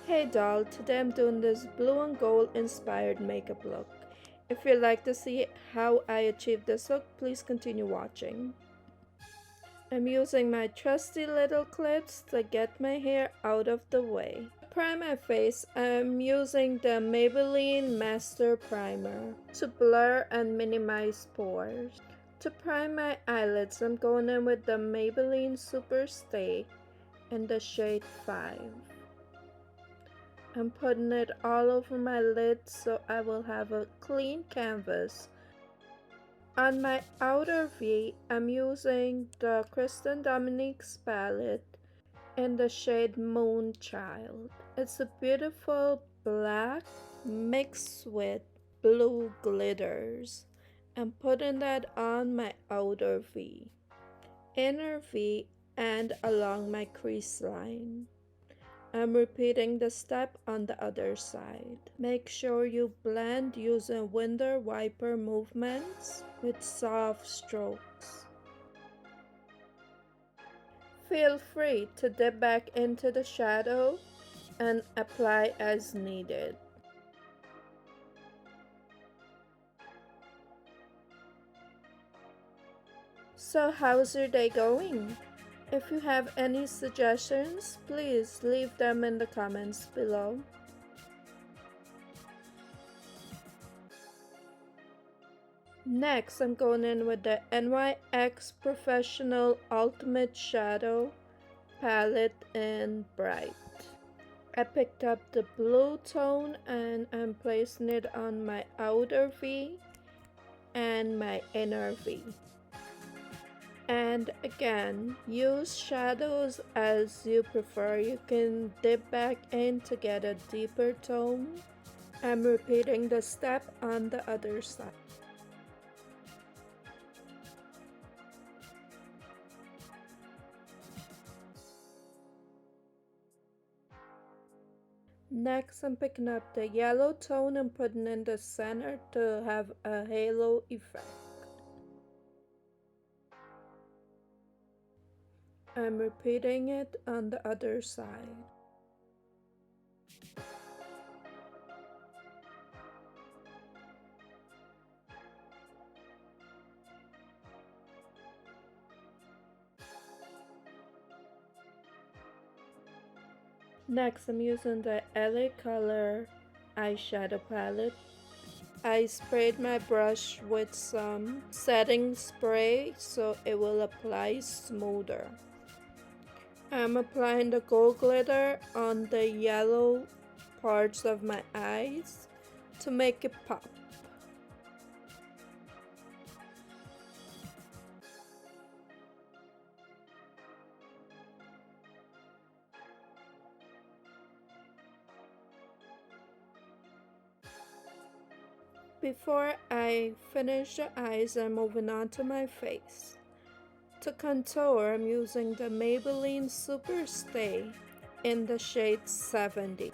Hey doll, today I'm doing this blue and gold inspired makeup look. If you'd like to see how I achieved this look, please continue watching. I'm using my trusty little clips to get my hair out of the way. To prime my face, I'm using the Maybelline Master Primer to blur and minimize pores. To prime my eyelids, I'm going in with the Maybelline Super Stay in the shade 5. I'm putting it all over my lid so I will have a clean canvas. On my outer V, I'm using the Kristen Dominique's palette in the shade Moonchild. It's a beautiful black mixed with blue glitters. I'm putting that on my outer V, inner V, and along my crease line. I'm repeating the step on the other side. Make sure you blend using window wiper movements with soft strokes. Feel free to dip back into the shadow and apply as needed. So how's your day going? If you have any suggestions, please leave them in the comments below. Next, I'm going in with the n.y.x Professional Ultimate Shadow palette in Bright. I picked up the blue tone and I'm placing it on my outer V and my inner V. And again, use shadows as you prefer. You can dip back in to get a deeper tone. I'm repeating the step on the other side. Next, I'm picking up the yellow tone and putting in the center to have a halo effect. I'm repeating it on the other side. Next, I'm using the Lipcolor eyeshadow palette. I sprayed my brush with some setting spray so it will apply smoother. I'm applying the gold glitter on the yellow parts of my eyes to make it pop. Before I finish the eyes, I'm moving on to my face. To contour, I'm using the Maybelline Super Stay in the shade 70.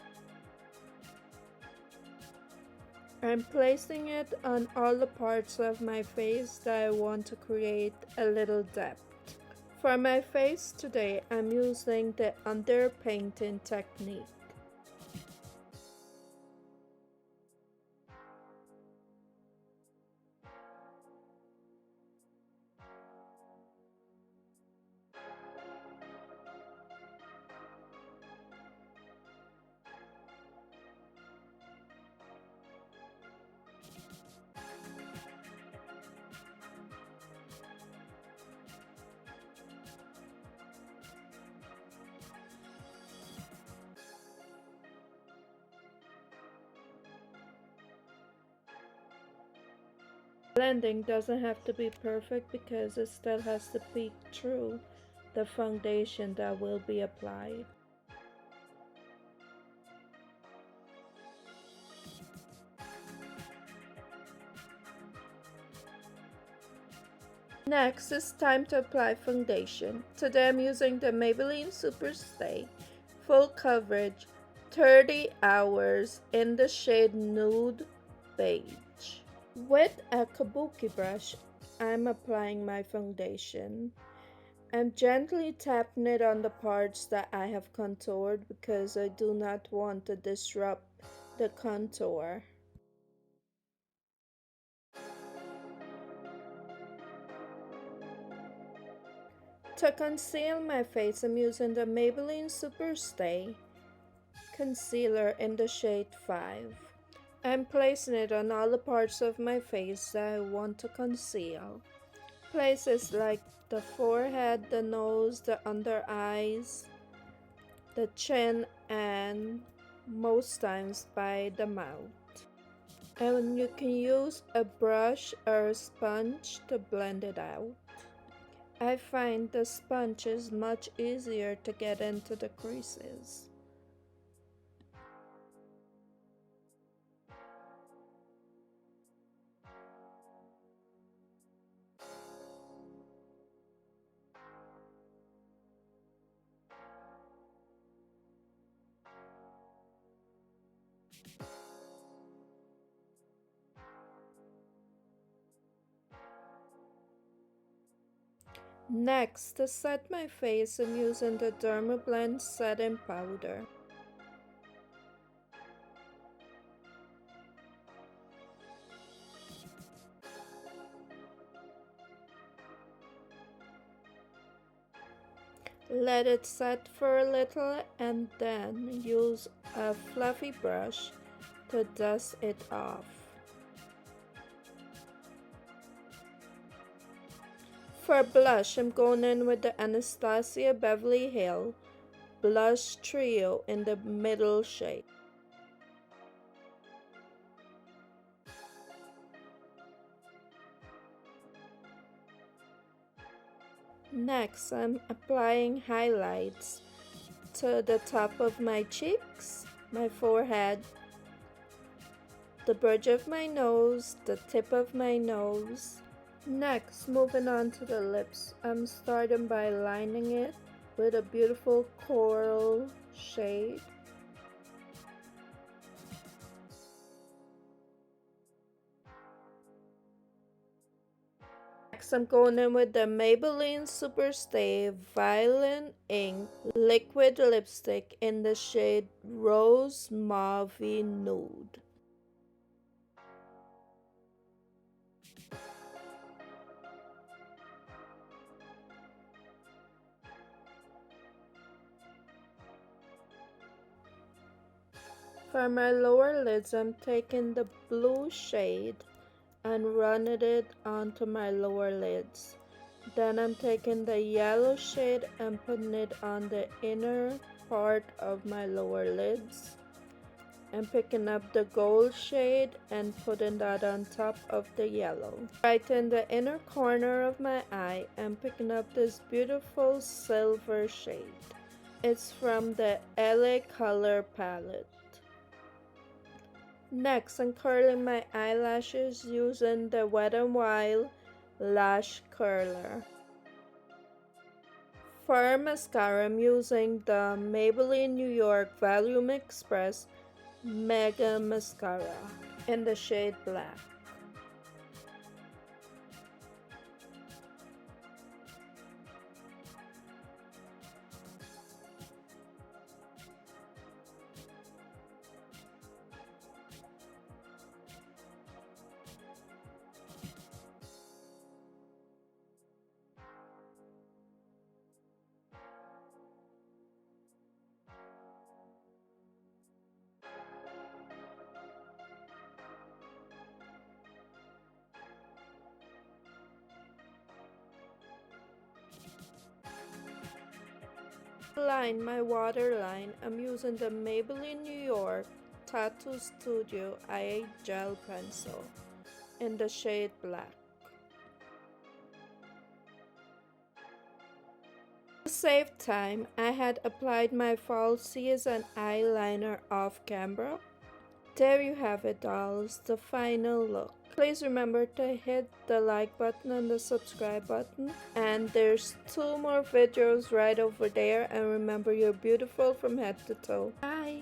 I'm placing it on all the parts of my face that I want to create a little depth. For my face today, I'm using the underpainting technique. Blending doesn't have to be perfect because it still has to peek through the foundation that will be applied. Next, it's time to apply foundation. Today I'm using the Maybelline Super Stay Full Coverage 30 Hours in the shade Nude Beige. With a kabuki brush, I'm applying my foundation. I'm gently tapping it on the parts that I have contoured because I do not want to disrupt the contour. To conceal my face, I'm using the Maybelline Super Stay Concealer in the shade 5. I'm placing it on all the parts of my face that I want to conceal. Places like the forehead, the nose, the under eyes, the chin, and most times by the mouth. And you can use a brush or a sponge to blend it out. I find the sponge is much easier to get into the creases. Next, to set my face, I'm using the Dermablend setting powder. Let it set for a little and then use a fluffy brush to dust it off. For blush, I'm going in with the Anastasia Beverly Hills Blush Trio in the middle shade. Next, I'm applying highlights to the top of my cheeks, my forehead, the bridge of my nose, the tip of my nose. Next, moving on to the lips, I'm starting by lining it with a beautiful coral shade. Next, I'm going in with the Maybelline Super Stay Violin Ink Liquid Lipstick in the shade Rose Mauve Nude. For my lower lids, I'm taking the blue shade and running it onto my lower lids. Then I'm taking the yellow shade and putting it on the inner part of my lower lids. And picking up the gold shade and putting that on top of the yellow. Right in the inner corner of my eye, I'm picking up this beautiful silver shade. It's from the LA Color palette. Next, I'm curling my eyelashes using the Wet n Wild Lash Curler. For mascara, I'm using the Maybelline New York Volume Express Mega Mascara in the shade Black. Line my waterline, I'm using the Maybelline New York Tattoo Studio Eye Gel Pencil in the shade Black. To save time, I had applied my falsies and eyeliner off camera. There you have it, dolls, the final look. Please remember to hit the like button and the subscribe button. And there's 2 more videos right over there. And remember, you're beautiful from head to toe. Bye!